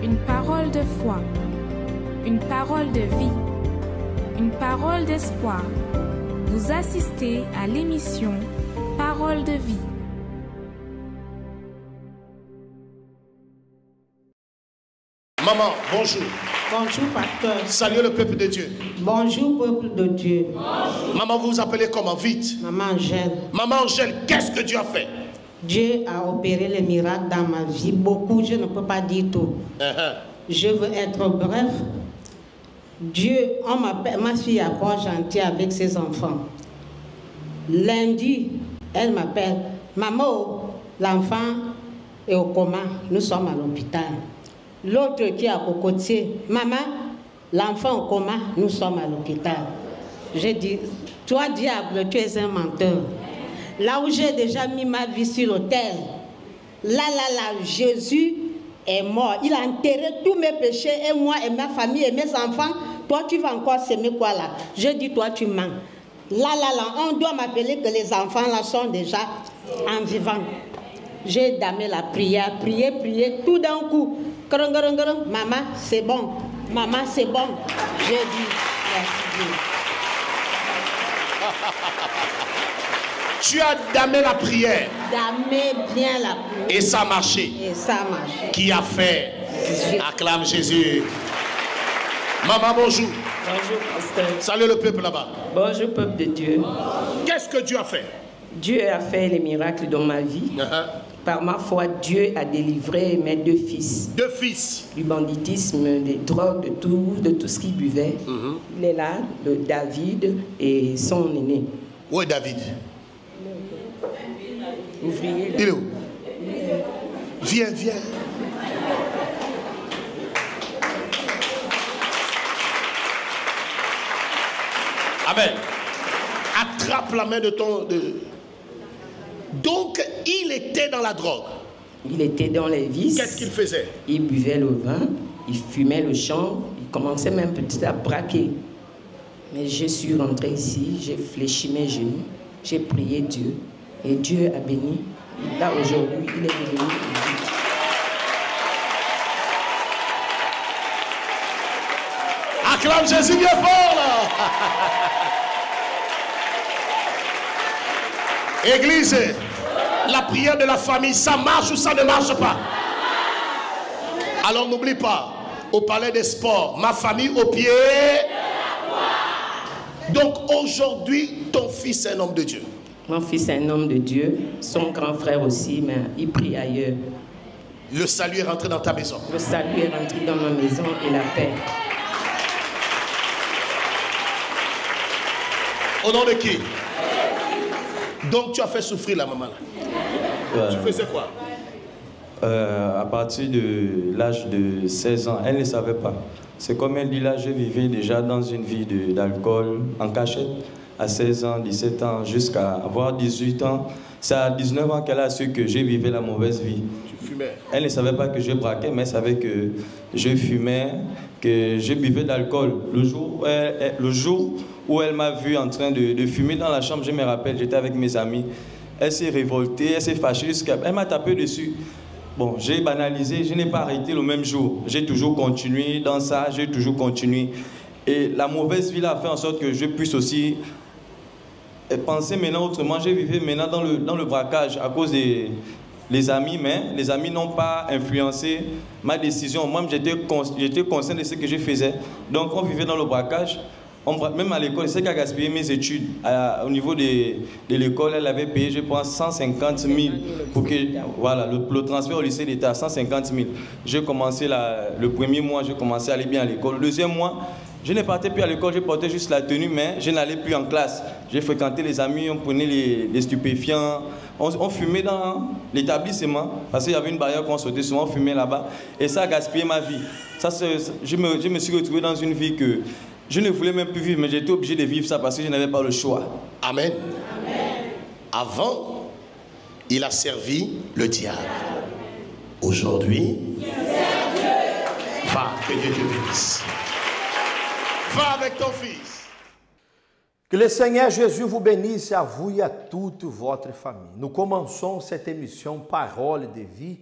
une parole de foi, une parole de vie, une parole d'espoir. Vous assistez à l'émission Parole de vie. Maman, bonjour. Bonjour, pasteur. Saluez le peuple de Dieu. Bonjour, peuple de Dieu. Bonjour. Maman, vous vous appelez comment? Vite. Maman Angèle. Maman Angèle, qu'est-ce que Dieu a fait? Dieu a opéré les miracles dans ma vie. Beaucoup, je ne peux pas dire tout. Je veux être bref. Dieu, on m'appelle, ma fille est encore gentille avec ses enfants. Lundi, elle m'appelle. Maman, l'enfant est au coma. Nous sommes à l'hôpital. L'autre qui est à Cocotier. Maman, l'enfant au coma, nous sommes à l'hôpital. J'ai dit, toi diable, tu es un menteur. Là où j'ai déjà mis ma vie sur l'autel, là, Jésus est mort. Il a enterré tous mes péchés et moi et ma famille et mes enfants. Toi, tu vas encore s'aimer quoi là? Je dis, toi, tu mens. Là, on doit m'appeler que les enfants là sont déjà en vivant. J'ai damé la prière, prier, tout d'un coup. Maman, c'est bon. Maman, c'est bon. J'ai dit, merci Dieu. Tu as damé la prière. Damé bien la prière. Et ça a marché. Et ça a marché. Qui a fait? Acclame Jésus. Maman, bonjour. Bonjour, pasteur. Salut le peuple là-bas. Bonjour, peuple de Dieu. Qu'est-ce que Dieu a fait? Dieu a fait les miracles dans ma vie. Par ma foi, Dieu a délivré mes 2 fils. 2 fils. Du banditisme, des drogues, de tout ce qu'ils buvaient. Il est là, David et son aîné. Où est David? Ouvrier. Il est où? Viens. Amen. Attrape la main de ton... Donc, il était dans la drogue. Il était dans les vices. Qu'est-ce qu'il faisait? Il buvait le vin, il fumait le champ, il commençait même petit à braquer. Mais je suis rentré ici, j'ai fléchi mes genoux, j'ai prié Dieu. Et Dieu a béni. Et là, aujourd'hui, il est devenu. Acclame Jésus bien fort là. Église, la prière de la famille, ça marche ou ça ne marche pas? Alors n'oublie pas, au palais des sports, ma famille au pied. Donc aujourd'hui, ton fils est un homme de Dieu. Mon fils est un homme de Dieu, son grand frère aussi, mais il prie ailleurs. Le salut est rentré dans ta maison. Le salut est rentré dans ma maison et la paix. Au nom de qui? Donc tu as fait souffrir la maman là. Tu faisais quoi? À partir de l'âge de 16 ans, elle ne savait pas. C'est comme elle dit là, je vivais déjà dans une vie d'alcool en cachette à 16 ans, 17 ans, jusqu'à avoir 18 ans. C'est à 19 ans qu'elle a su que je vivais la mauvaise vie. Tu fumais? Elle ne savait pas que je braquais, mais elle savait que je fumais, que je buvais d'alcool. Le jour où elle m'a vu en train de fumer dans la chambre, je me rappelle, j'étais avec mes amis. Elle s'est révoltée, elle s'est fâchée elle m'a tapé dessus. Bon, j'ai banalisé, je n'ai pas arrêté le même jour. J'ai toujours continué dans ça, j'ai toujours continué. Et la mauvaise vie a fait en sorte que je puisse aussi penser maintenant autrement. Je vivais maintenant dans le braquage à cause des amis, mais les amis n'ont pas influencé ma décision. Moi, j'étais conscient de ce que je faisais. Donc, on vivait dans le braquage. Même à l'école, c'est qu'à gaspiller mes études. Au niveau de l'école, elle avait payé, je pense, 150 000 pour que, voilà, le transfert au lycée d'État à 150 000. J'ai commencé le premier mois, j'ai commencé à aller bien à l'école. Le deuxième mois, je ne partais plus à l'école, je portais juste la tenue, mais je n'allais plus en classe. J'ai fréquenté les amis, on prenait les stupéfiants, on fumait dans l'établissement, parce qu'il y avait une barrière qu'on sautait souvent, on fumait là-bas, et ça a gaspillé ma vie. Je me suis retrouvé dans une vie que je ne voulais même plus vivre, mais j'étais obligé de vivre ça parce que je n'avais pas le choix. Amen. Avant, il a servi le diable. Aujourd'hui, va, que Dieu te bénisse. Va avec ton fils. Que le Seigneur Jésus vous bénisse à vous et à toute votre famille. Nous commençons cette émission Parole de vie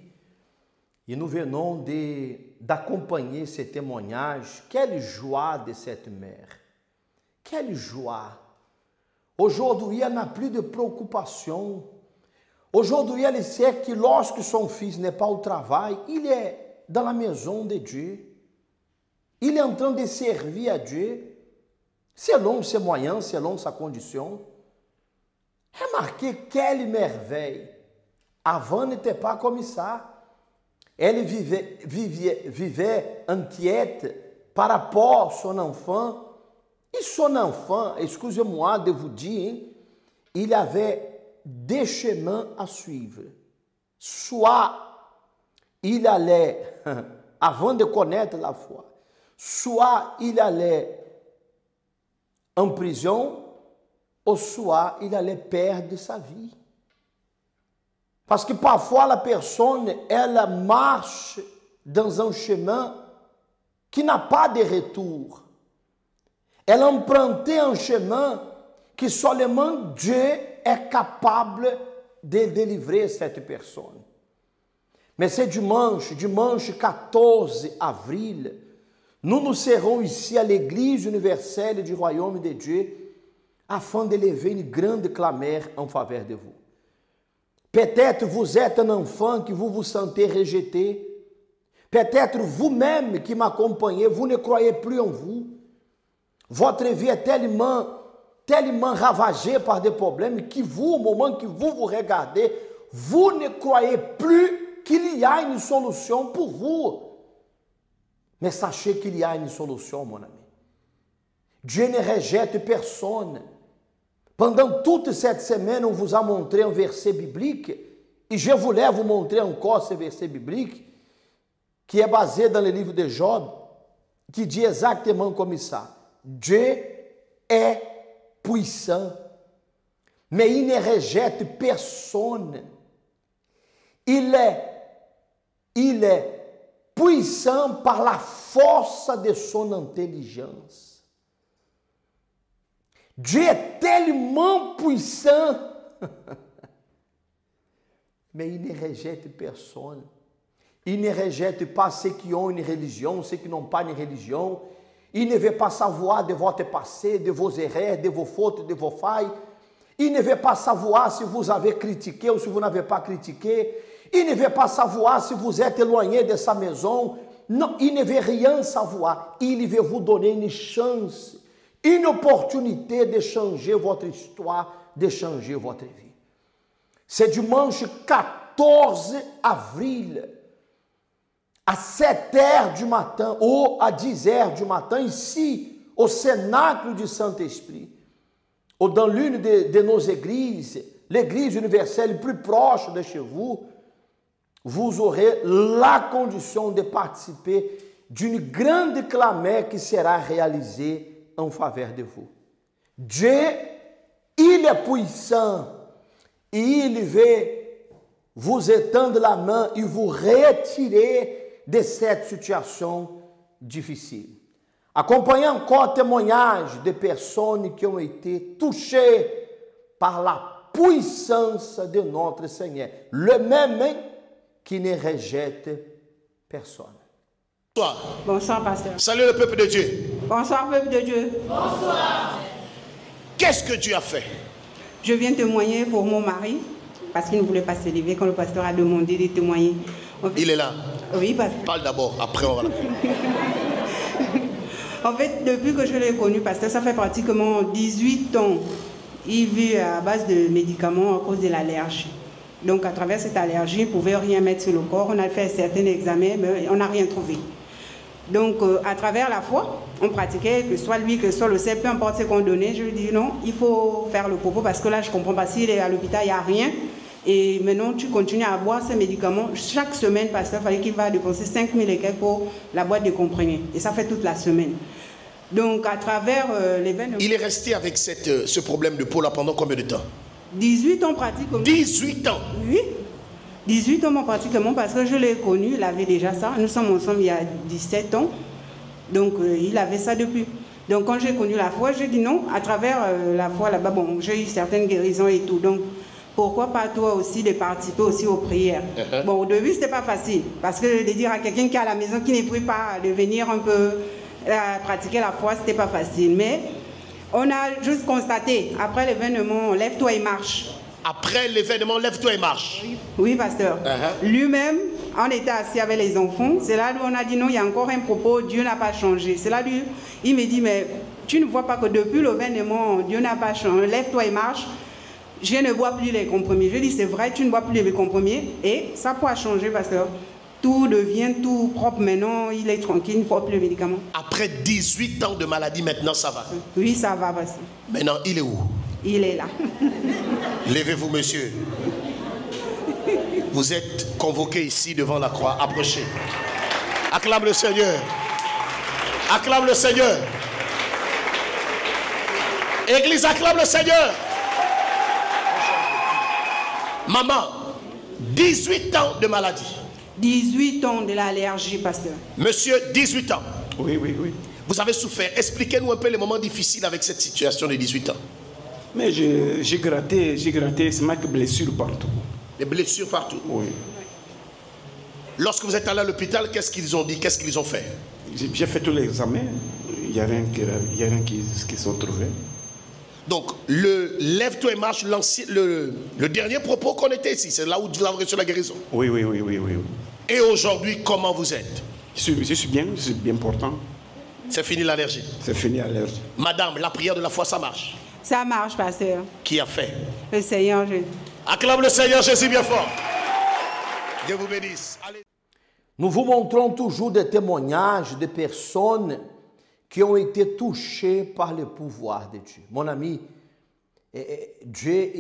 Et nous venons d'accompagner ces témoignages. Quelle joie de cette mère. Quelle joie. Aujourd'hui, elle n'a plus de préoccupation. Aujourd'hui, elle sait que lorsque son fils n'est pas au travail, il est dans la maison de Dieu. Il est en train de servir à Dieu, selon ses moyens, selon sa condition. Remarquez quelle merveille. Avant n'était pas comme ça. Elle vivait inquiète par rapport à son enfant. Et son enfant, excusez-moi de vous dire, il avait deux chemins à suivre. Soit il allait, avant de connaître la foi, soit il allait en prison, ou soit il allait perdre sa vie. Parce que parfois la personne, elle marche dans un chemin qui n'a pas de retour. Elle empruntait un chemin que seulement Dieu est capable de délivrer cette personne. Mais c'est dimanche 14 avril, nous serons ici à l'Église universelle du Royaume de Dieu afin d'élever une grande clameur en faveur de vous. Peut-être vous êtes un enfant que vous vous sentez rejeté. Peut-être vous-même qui m'accompagnez, vous ne croyez plus en vous. Votre vie est tellement ravagée par des problèmes que vous, au moment que vous vous regardez, vous ne croyez plus qu'il y a une solution pour vous. Mais sachez qu'il y a une solution, mon ami. Dieu ne rejette personne. Pendant toute cette semaine, on vous a montré un verset biblique, et je voulais vous montrer encore ce verset biblique, qui est basé dans le livre de Job, qui dit exactement comme ça. Dieu est puissant, mais il ne rejette personne. Il est puissant par la force de son intelligence. Dieu est tellement puissant, mais il ne rejette personne. Il ne rejette pas ceux qui ont une religion, ceux qui n'ont pas une religion. Il ne veut pas savoir de votre passé, de vos erreurs, de vos fautes, de vos failles. Il ne veut pas savoir si vous avez critiqué ou si vous n'avez pas critiqué. Il ne veut pas savoir si vous êtes éloigné de sa maison. Non, il ne veut rien savoir. Il veut vous donner une chance, une opportunité de changer votre histoire, de changer votre vie. C'est dimanche 14 avril, à 7h du matin ou à 10h du matin, ici, au Cénacle du Saint-Esprit, ou dans l'une de nos églises, l'église universelle plus proche de chez vous, vous aurez la condition de participer d'une grande clameur qui sera réalisée en faveur de vous. Dieu, il est puissant et il veut vous étendre la main et vous retirer de cette situation difficile. Accompagnez encore témoignages de personnes qui ont été touchées par la puissance de notre Seigneur, le même qui ne rejette personne. Bonsoir. Bonsoir, pasteur. Salut le peuple de Dieu. Bonsoir, peuple de Dieu. Bonsoir. Qu'est-ce que Dieu a fait? Je viens témoigner pour mon mari, parce qu'il ne voulait pas se lever quand le pasteur a demandé de témoigner. En fait, il est là. Oui, pasteur. Parle d'abord, après on va la... En fait, depuis que je l'ai connu, pasteur, ça fait pratiquement 18 ans. Il vit à base de médicaments à cause de l'allergie. Donc, à travers cette allergie, il ne pouvait rien mettre sur le corps. On a fait certains examens, mais on n'a rien trouvé. Donc, à travers la foi, on pratiquait, que ce soit lui, que ce soit le CEP, peu importe ce qu'on donnait. Je lui dis non, il faut faire le propos parce que là, je ne comprends pas. S'il est à l'hôpital, il n'y a rien. Et maintenant, tu continues à boire ces médicaments. Chaque semaine, pasteur, il fallait qu'il va dépenser 5 000 et quelques pour la boîte de comprimés. Et ça fait toute la semaine. Donc, à travers l'événement... Il est resté avec ce problème de peau là pendant combien de temps? 18 ans pratiquement. 18 ans? Oui. 18 ans pratiquement parce que je l'ai connu, il avait déjà ça. Nous sommes ensemble il y a 17 ans. Donc, il avait ça depuis. Donc, quand j'ai connu la foi, j'ai dit non. À travers la foi là-bas, bon, j'ai eu certaines guérisons et tout. Donc, pourquoi pas toi aussi de participer aussi aux prières. Bon, au début, c'était pas facile, parce que de dire à quelqu'un qui est à la maison, qui ne prie pas, de venir un peu pratiquer la foi, c'était pas facile. Mais on a juste constaté, après l'événement, lève-toi et marche. Après l'événement, lève-toi et marche. Oui, pasteur. Lui-même, on était assis avec les enfants. C'est là où on a dit non, il y a encore un propos, Dieu n'a pas changé. C'est là où il me dit, mais tu ne vois pas que depuis l'événement, Dieu n'a pas changé. Lève-toi et marche. Je ne bois plus les compromis. Je dis, c'est vrai, tu ne bois plus les compromis. Et ça pourra changer, pasteur. Tout devient tout propre maintenant. Il est tranquille, il ne prend plus le médicament. Après 18 ans de maladie, maintenant ça va. Oui, ça va, pasteur. Maintenant, il est où? Il est là. Levez-vous, monsieur. Vous êtes convoqué ici devant la croix. Approchez. Acclame le Seigneur. Acclame le Seigneur. Église, acclame le Seigneur. Maman, 18 ans de maladie. 18 ans de l'allergie, pasteur. Monsieur, 18 ans. Oui, oui, oui. Vous avez souffert. Expliquez-nous un peu les moments difficiles avec cette situation de 18 ans. Mais j'ai gratté, c'est marqué blessure partout. Des blessures partout. Oui. Lorsque vous êtes allé à l'hôpital, qu'est-ce qu'ils ont dit? Qu'est-ce qu'ils ont fait? J'ai fait tous les examens. Il n'y a rien qui sont trouvés. Donc, le lève-toi et marche, le dernier propos qu'on était ici, c'est là où vous avez reçu la guérison. Oui, oui, oui, oui, oui. Et aujourd'hui, comment vous êtes? Je suis bien portant. C'est fini l'allergie? C'est fini l'allergie. Madame, la prière de la foi, ça marche? Ça marche, pasteur. Qui a fait? Le Seigneur Jésus. Acclame le Seigneur Jésus bien fort. Dieu vous bénisse. Allez. Nous vous montrons toujours des témoignages de personnes qui ont été touchées par le pouvoir de Dieu. Mon ami, Dieu,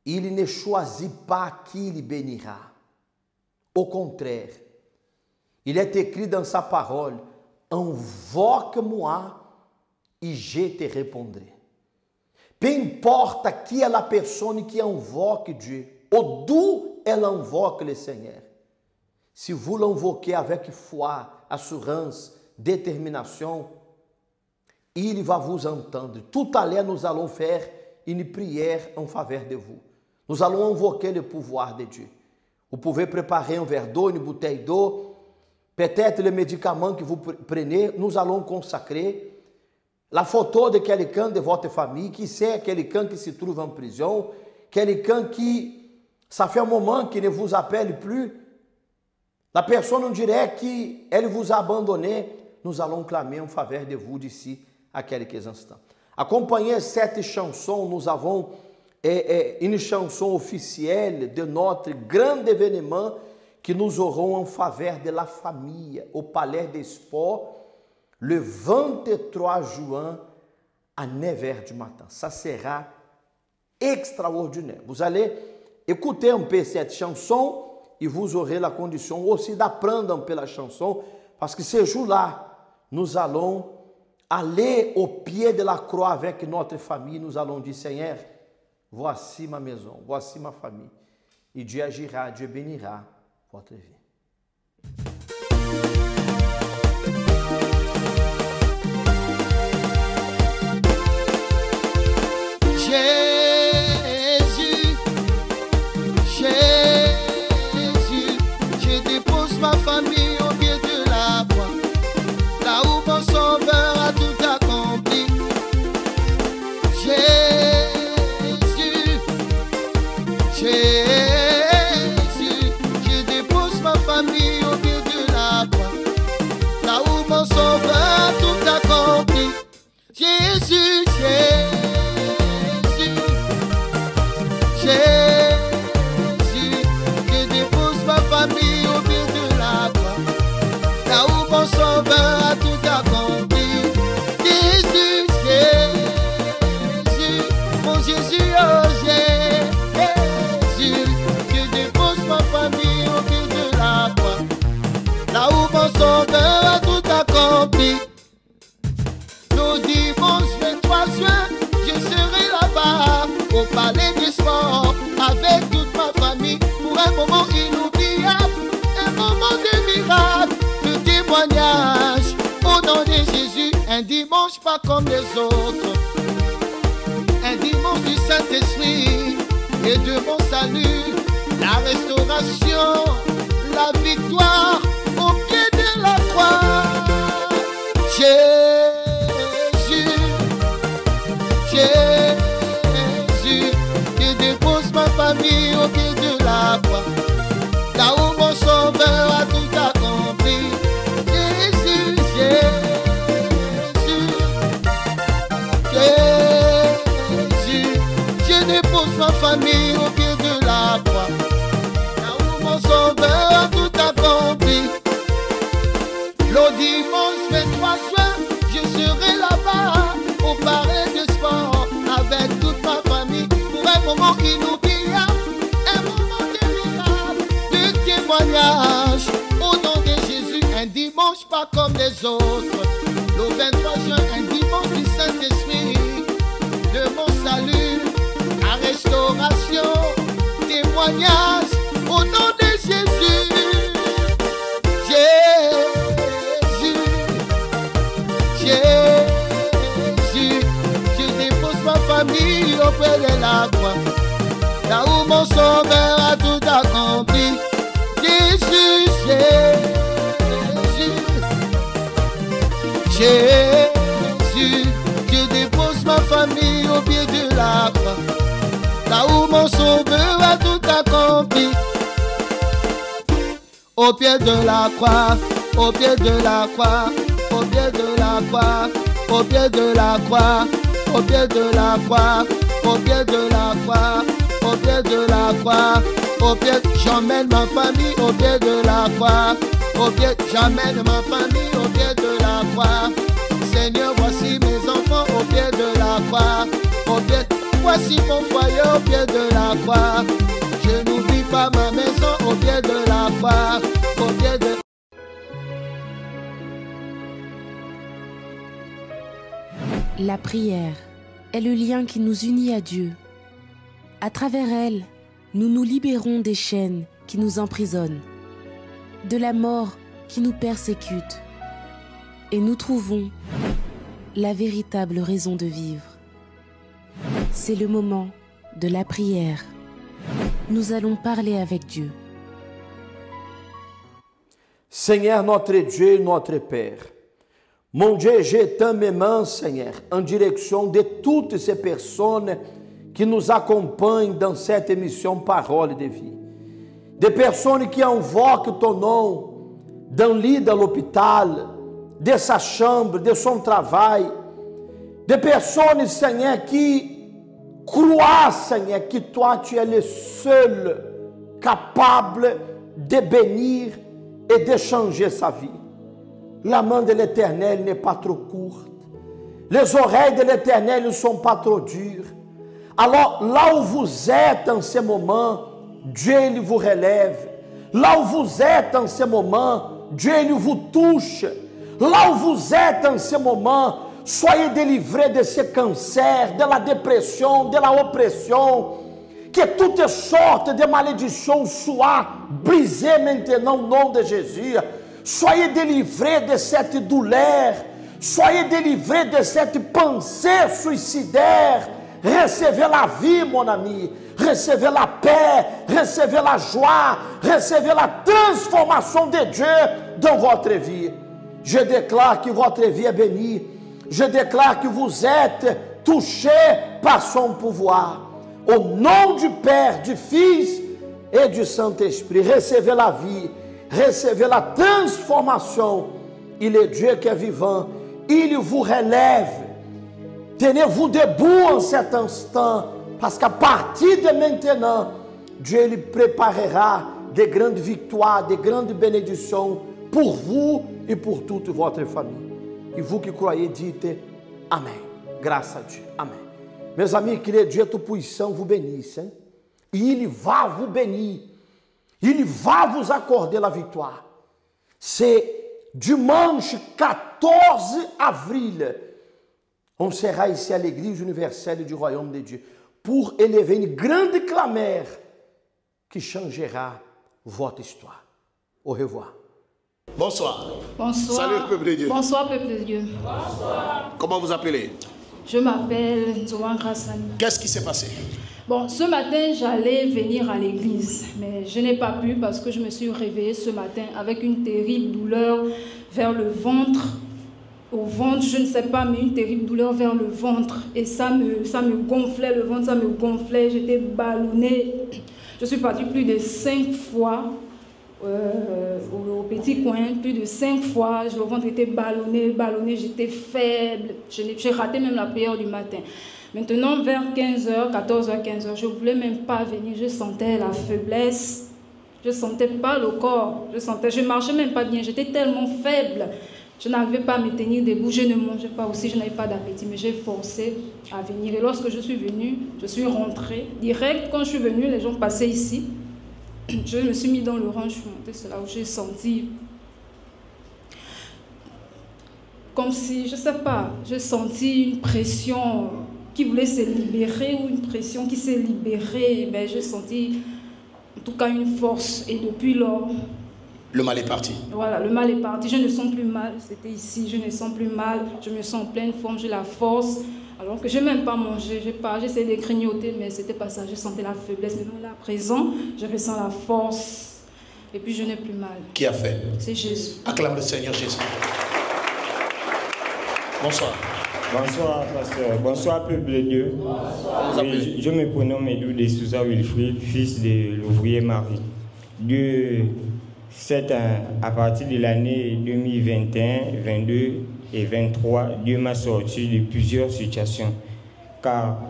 il ne choisit pas qui il bénira. Au contraire, il est écrit dans sa parole, « Invoque-moi et je te répondrai. » Peu importe qui est la personne qui invoque Dieu, ou d'où elle invoque le Seigneur. Si vous l'invoquez avec foi, assurance, détermination, il va vous entendre. Tout à l'heure, nous allons faire une prière en faveur de vous. Nous allons invoquer le pouvoir de Dieu. Vous pouvez préparer un verre d'eau, une bouteille d'eau, peut-être le médicament que vous prenez, nous allons consacrer la photo de quelqu'un de votre famille, qui sait quelqu'un qui se trouve en prison, quelqu'un qui, ça fait un moment qu'il ne vous appelle plus. La personne, on dirait qu'elle vous a abandonné. Nous allons clamer en faveur de vous d'ici à quelques instants. Acompanhez cette chanson, nous avons une chanson officielle de notre grand événement que nous aurons en faveur de la famille au Palais des Sports le 23 juin à 9h du matin. Ça sera extraordinaire. Vous allez écouter un peu cette chanson et vous aurez la condition aussi d'apprendre un peu la chanson, parce que ce jour-là, nous allons aller au pied de la croix avec notre famille. Nous allons dire, Seigneur, voici ma maison, voici ma famille. Et Dieu agira, Dieu bénira votre vie. Jésus, Jésus, je dépose ma famille au pied de la croix, là où mon sauveur a tout accompli. Jésus, Jésus, je dépose ma famille au pied de la croix, là où mon sauveur a tout accompli. Jésus, Jésus, Jésus, je dépose ma famille au pied de la croix, là où mon sauveur a tout accompli. Jésus, Jésus, mon Jésus, oh Jésus, je dépose ma famille au pied de la croix, là où mon sauveur a tout accompli. Le dimanche 23 juin, je serai là-bas au Palais des Sports avec toute ma famille pour un moment inoubliable, un moment de miracle, de témoignage au nom de Jésus. Un dimanche pas comme les autres, un dimanche du Saint-Esprit et de mon salut, la restauration, la victoire au pied de la croix. Jésus, Jésus, je dépose ma famille au pied de la croix, là où mon sauveur a tout accompli. Jésus, Jésus, Jésus, je dépose ma famille au pied de la croix, là où mon sauveur a tout accompli. Le dimanche 23 juin, je serai là-bas au palais de sport avec toute ma famille pour un moment inoubliable, un moment délicat de témoignage au nom de Jésus. Un dimanche pas comme les autres, le 23 juin, un dimanche du Saint-Esprit, de mon salut, la restauration, témoignage au nom de Jésus. Jésus, je dépose ma famille auprès de la croix, là où mon sauveur a tout accompli. Jésus, Jésus, Jésus, je dépose ma famille au pied de la croix, là où mon sauveur a tout accompli. Au pied de la croix, au pied de la croix, au pied de la croix, au pied de la croix, au pied de la croix, au pied de la croix, au pied de la croix, au pied, j'emmène ma famille au pied de la croix, au pied, j'emmène ma famille au pied de la croix. Seigneur, voici mes enfants au pied de la croix, au pied, voici mon foyer au pied de la croix. Je n'oublie pas ma maison au pied de la croix, au pied de La prière est le lien qui nous unit à Dieu. À travers elle, nous nous libérons des chaînes qui nous emprisonnent, de la mort qui nous persécute, et nous trouvons la véritable raison de vivre. C'est le moment de la prière. Nous allons parler avec Dieu. Seigneur notre Dieu, notre Père, mon Dieu, j'étends mes mains, Seigneur, en direction de toutes ces personnes qui nous accompagnent dans cette émission Parole de Vie. Des personnes qui invoquent ton nom d'un lit dans l'hôpital, de sa chambre, de son travail. Des personnes, Seigneur, qui croient, Seigneur, que toi, tu es le seul capable de bénir et de changer sa vie. La main de l'Éternel n'est pas trop courte. Les oreilles de l'Éternel ne sont pas trop dures. Alors, là où vous êtes en ce moment, Dieu il vous relève. Là où vous êtes en ce moment, Dieu il vous touche. Là où vous êtes en ce moment, soyez délivrés de ce cancer, de la dépression, de la oppression. Que toutes sortes de malédictions soient brisées maintenant au nom de Jésus. Soyez délivrés de cette douleur. Soyez délivrés de cette pensée suicidaire. Recevez la vie, mon ami. Recevez la paix. Recevez la joie. Recevez la transformation de Dieu dans votre vie. Je déclare que votre vie est bénie. Je déclare que vous êtes touchés par son pouvoir. Au nom du Père, du Fils et du Saint-Esprit, recevez la vie. Recevez la transformation. Il est Dieu qui est vivant. Il vous relève. Tenez-vous debout en cet instant. Parce qu'à partir de maintenant, Dieu lui préparera de grandes victoires, de grandes bénédictions pour vous et pour toute votre famille. Et vous qui croyez, dites Amen. Grâce à Dieu. Amen. Meus amis, que le Dieu Tout-Puissant vous bénisse. Hein? Et il va vous bénir. Il va vous accorder la victoire. C'est dimanche 14 avril. On sera ici à l'église universelle du royaume de Dieu pour élever une grande clameur qui changera votre histoire. Au revoir. Bonsoir. Bonsoir. Salut peuple de Dieu. Bonsoir peuple de Dieu. Bonsoir. Comment vous appelez? Je m'appelle Nzoan Grassani. Qu'est-ce qui s'est passé? Bon, ce matin, j'allais venir à l'église, mais je n'ai pas pu parce que je me suis réveillée ce matin avec une terrible douleur vers le ventre. Au ventre, je ne sais pas, mais une terrible douleur vers le ventre. Et ça me gonflait, le ventre, ça me gonflait. J'étais ballonnée. Je suis partie plus de 5 fois au petit coin, plus de 5 fois. Le ventre était ballonné, j'étais faible. J'ai raté même la prière du matin. Maintenant, vers 15h, 14h, 15h, je ne voulais même pas venir. Je sentais la faiblesse. Je ne sentais pas le corps. Je ne marchais même pas bien. J'étais tellement faible. Je n'arrivais pas à me tenir debout. Je ne mangeais pas aussi. Je n'avais pas d'appétit. Mais j'ai forcé à venir. Et lorsque je suis venue, je suis rentrée. Direct, quand je suis venue, les gens passaient ici. Je me suis mis dans le rang. Je suis montée. C'est là où j'ai senti... comme si, je ne sais pas, j'ai senti une pression... qui voulait se libérer ou une pression qui s'est libérée, ben, j'ai senti en tout cas une force. Et depuis lors... Le mal est parti. Voilà, le mal est parti. Je ne sens plus mal. C'était ici, je ne sens plus mal. Je me sens en pleine forme, j'ai la force. Alors que je n'ai même pas mangé. J'essayais de grignoter, mais ce n'était pas ça. Je sentais la faiblesse. Maintenant, là, à présent, je ressens la force. Et puis, je n'ai plus mal. Qui a fait? C'est Jésus. Acclame le Seigneur Jésus. Bonsoir. Bonsoir, pasteur. Bonsoir, peuple de Dieu. Bonsoir. Je me prénomme Edou de Souza Wilfried, fils de l'ouvrier Marie. Dieu, à partir de l'année 2021, 22 et 23, Dieu m'a sorti de plusieurs situations. Car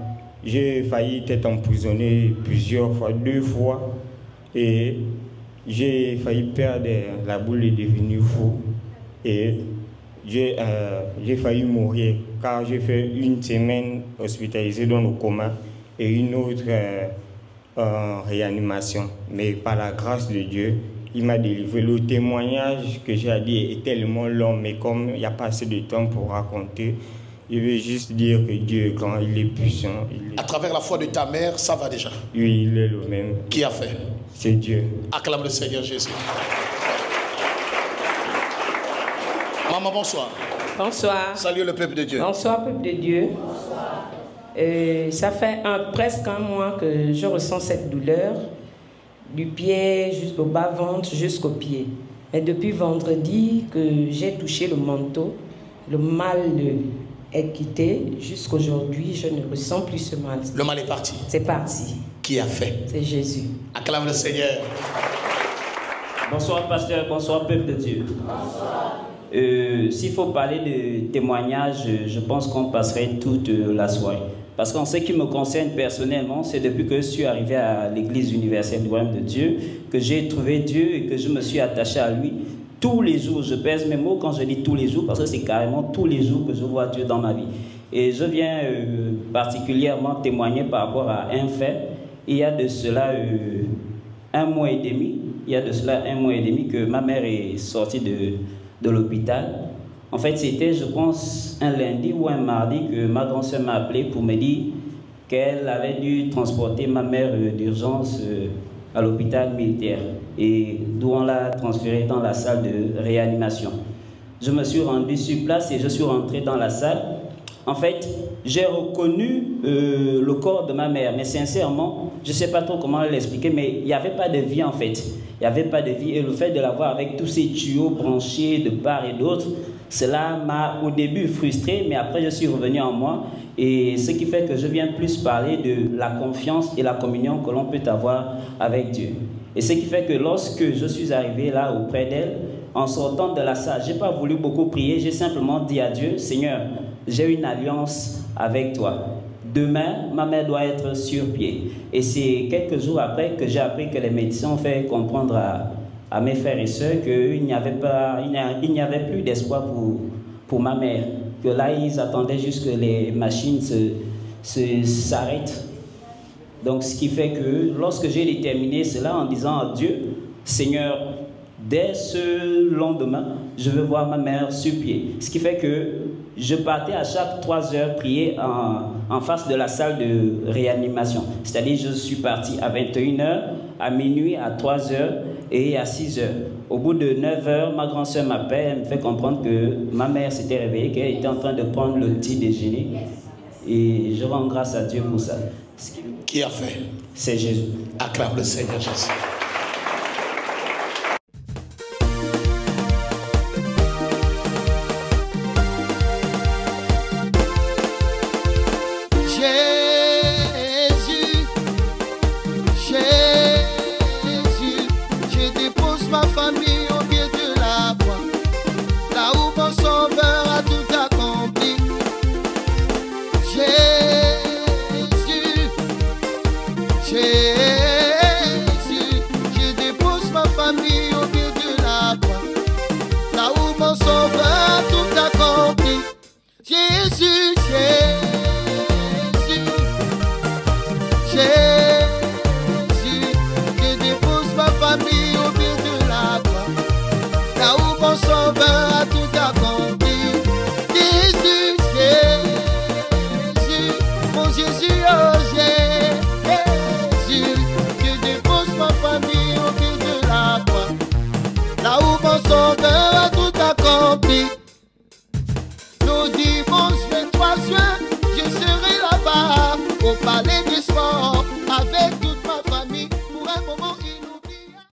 j'ai failli être emprisonné plusieurs fois, 2 fois. Et j'ai failli perdre la boule et devenir fou. Et j'ai failli mourir car j'ai fait 1 semaine hospitalisé dans le coma et une autre en réanimation. Mais par la grâce de Dieu, il m'a délivré. Le témoignage que j'ai à dire est tellement long, mais comme il n'y a pas assez de temps pour raconter, je vais juste dire que Dieu est grand, il est puissant. À travers la foi de ta mère, ça va déjà. Oui, il est le même. Qui a fait? C'est Dieu. Acclame le Seigneur Jésus. Maman, bonsoir. Bonsoir. Salut le peuple de Dieu. Bonsoir, peuple de Dieu. Bonsoir. Ça fait presque un mois que je ressens cette douleur, du pied jusqu'au bas-ventre, jusqu'au pied. Et depuis vendredi que j'ai touché le manteau, le mal est quitté. Jusqu'aujourd'hui, je ne ressens plus ce mal. Le mal est parti. C'est parti. Qui a fait? C'est Jésus. Acclame le Seigneur. Bonsoir, pasteur. Bonsoir, peuple de Dieu. Bonsoir. S'il faut parler de témoignages, je pense qu'on passerait toute la soirée. Parce qu'en ce qui me concerne personnellement, c'est depuis que je suis arrivé à l'église universelle du royaume de Dieu que j'ai trouvé Dieu et que je me suis attaché à lui. Tous les jours, je pèse mes mots quand je dis tous les jours, parce que c'est carrément tous les jours que je vois Dieu dans ma vie. Et je viens particulièrement témoigner par rapport à un fait. Il y a de cela 1 mois et demi, que ma mère est sortie de l'hôpital. En fait, c'était, je pense, un lundi ou un mardi que ma grand-sœur m'a appelé pour me dire qu'elle avait dû transporter ma mère d'urgence à l'hôpital militaire et d'où on l'a transférée dans la salle de réanimation. Je me suis rendu sur place et je suis rentré dans la salle. En fait, j'ai reconnu le corps de ma mère, mais sincèrement, je ne sais pas trop comment l'expliquer, mais il n'y avait pas de vie en fait. Il n'y avait pas de vie et le fait de la voir avec tous ces tuyaux branchés de part et d'autre, cela m'a au début frustré, mais après je suis revenu en moi. Et ce qui fait que je viens plus parler de la confiance et la communion que l'on peut avoir avec Dieu. Et ce qui fait que lorsque je suis arrivé là auprès d'elle, en sortant de la salle, je n'ai pas voulu beaucoup prier, j'ai simplement dit à Dieu, Seigneur, j'ai une alliance avec toi. Demain, ma mère doit être sur pied. Et c'est quelques jours après que j'ai appris que les médecins ont fait comprendre à mes frères et sœurs qu'il n'y avait plus d'espoir pour ma mère. Que là, ils attendaient juste que les machines s'arrêtent. Donc, ce qui fait que lorsque j'ai déterminé cela en disant à Dieu, Seigneur, dès ce lendemain, je veux voir ma mère sur pied. Ce qui fait que je partais à chaque 3 heures prier en face de la salle de réanimation. C'est-à-dire, je suis parti à 21h, à minuit, à 3 heures et à 6 heures. Au bout de 9 heures, ma grand-sœur m'appelle, elle me fait comprendre que ma mère s'était réveillée, qu'elle était en train de prendre le petit déjeuner. Et je rends grâce à Dieu pour ça. Qui a fait? C'est Jésus. Acclame le Seigneur Jésus. Le dimanche 23 juin, je serai là-bas au palais de